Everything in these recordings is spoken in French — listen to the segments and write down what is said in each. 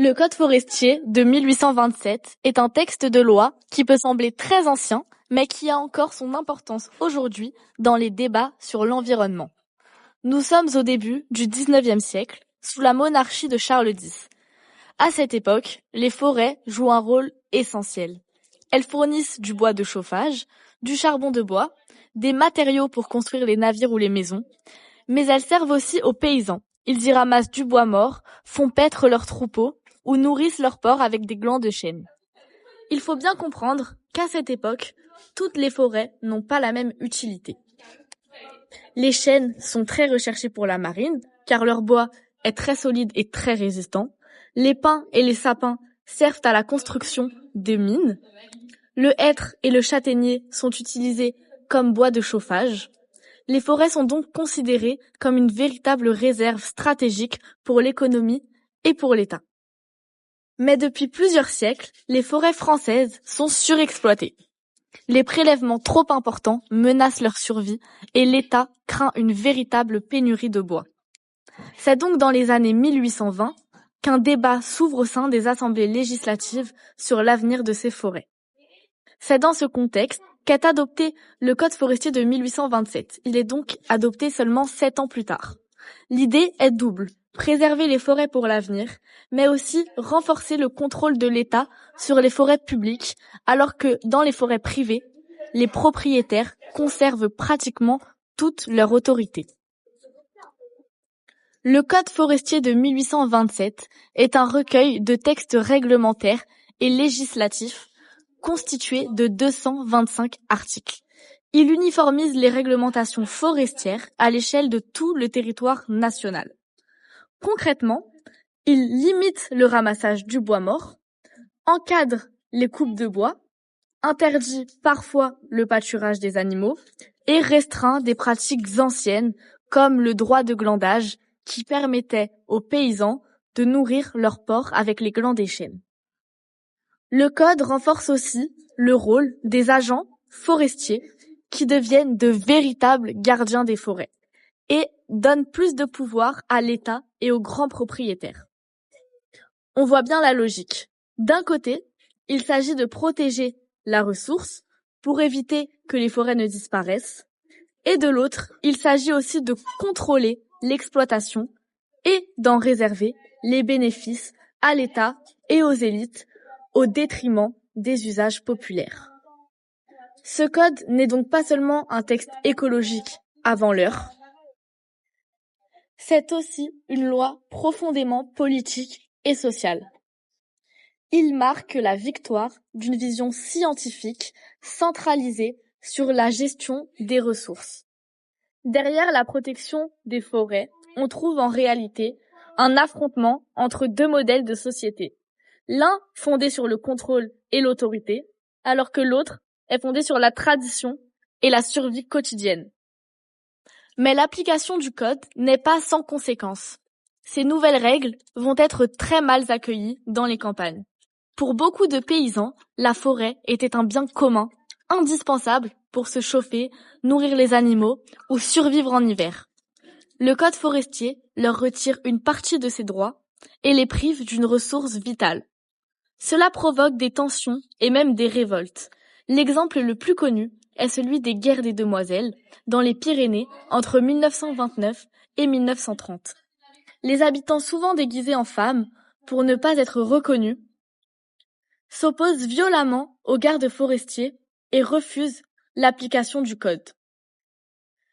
Le Code forestier de 1827 est un texte de loi qui peut sembler très ancien, mais qui a encore son importance aujourd'hui dans les débats sur l'environnement. Nous sommes au début du XIXe siècle, sous la monarchie de Charles X. À cette époque, les forêts jouent un rôle essentiel. Elles fournissent du bois de chauffage, du charbon de bois, des matériaux pour construire les navires ou les maisons, mais elles servent aussi aux paysans. Ils y ramassent du bois mort, font paître leurs troupeaux ou nourrissent leurs porcs avec des glands de chêne. Il faut bien comprendre qu'à cette époque, toutes les forêts n'ont pas la même utilité. Les chênes sont très recherchés pour la marine, car leur bois est très solide et très résistant. Les pins et les sapins servent à la construction de mines. Le hêtre et le châtaignier sont utilisés comme bois de chauffage. Les forêts sont donc considérées comme une véritable réserve stratégique pour l'économie et pour l'État. Mais depuis plusieurs siècles, les forêts françaises sont surexploitées. Les prélèvements trop importants menacent leur survie et l'État craint une véritable pénurie de bois. C'est donc dans les années 1820 qu'un débat s'ouvre au sein des assemblées législatives sur l'avenir de ces forêts. C'est dans ce contexte qu'est adopté le Code forestier de 1827. Il est donc adopté seulement 7 ans plus tard. L'idée est double. Préserver les forêts pour l'avenir, mais aussi renforcer le contrôle de l'État sur les forêts publiques, alors que dans les forêts privées, les propriétaires conservent pratiquement toute leur autorité. Le Code forestier de 1827 est un recueil de textes réglementaires et législatifs constitué de 225 articles. Il uniformise les réglementations forestières à l'échelle de tout le territoire national. Concrètement, il limite le ramassage du bois mort, encadre les coupes de bois, interdit parfois le pâturage des animaux et restreint des pratiques anciennes comme le droit de glandage qui permettait aux paysans de nourrir leurs porcs avec les glands des chênes. Le code renforce aussi le rôle des agents forestiers qui deviennent de véritables gardiens des forêts et donne plus de pouvoir à l'État et aux grands propriétaires. On voit bien la logique. D'un côté, il s'agit de protéger la ressource pour éviter que les forêts ne disparaissent, et de l'autre, il s'agit aussi de contrôler l'exploitation et d'en réserver les bénéfices à l'État et aux élites au détriment des usages populaires. Ce code n'est donc pas seulement un texte écologique avant l'heure, c'est aussi une loi profondément politique et sociale. Il marque la victoire d'une vision scientifique centralisée sur la gestion des ressources. Derrière la protection des forêts, on trouve en réalité un affrontement entre deux modèles de société. L'un fondé sur le contrôle et l'autorité, alors que l'autre est fondé sur la tradition et la survie quotidienne. Mais l'application du code n'est pas sans conséquences. Ces nouvelles règles vont être très mal accueillies dans les campagnes. Pour beaucoup de paysans, la forêt était un bien commun, indispensable pour se chauffer, nourrir les animaux ou survivre en hiver. Le code forestier leur retire une partie de ces droits et les prive d'une ressource vitale. Cela provoque des tensions et même des révoltes. L'exemple le plus connu est celui des guerres des Demoiselles, dans les Pyrénées, entre 1929 et 1930. Les habitants, souvent déguisés en femmes, pour ne pas être reconnus, s'opposent violemment aux gardes forestiers et refusent l'application du code.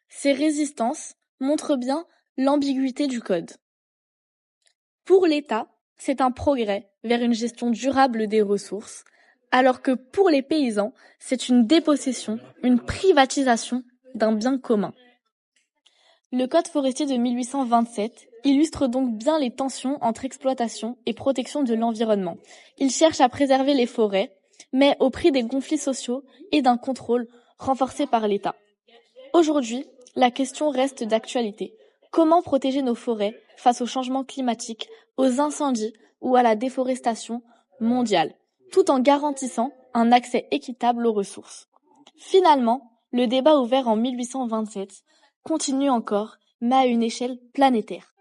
Ces résistances montrent bien l'ambiguïté du code. Pour l'État, c'est un progrès vers une gestion durable des ressources, alors que pour les paysans, c'est une dépossession, une privatisation d'un bien commun. Le Code forestier de 1827 illustre donc bien les tensions entre exploitation et protection de l'environnement. Il cherche à préserver les forêts, mais au prix des conflits sociaux et d'un contrôle renforcé par l'État. Aujourd'hui, la question reste d'actualité. Comment protéger nos forêts face au changement climatique, aux incendies ou à la déforestation mondiale, tout en garantissant un accès équitable aux ressources? Finalement, le débat ouvert en 1827 continue encore, mais à une échelle planétaire.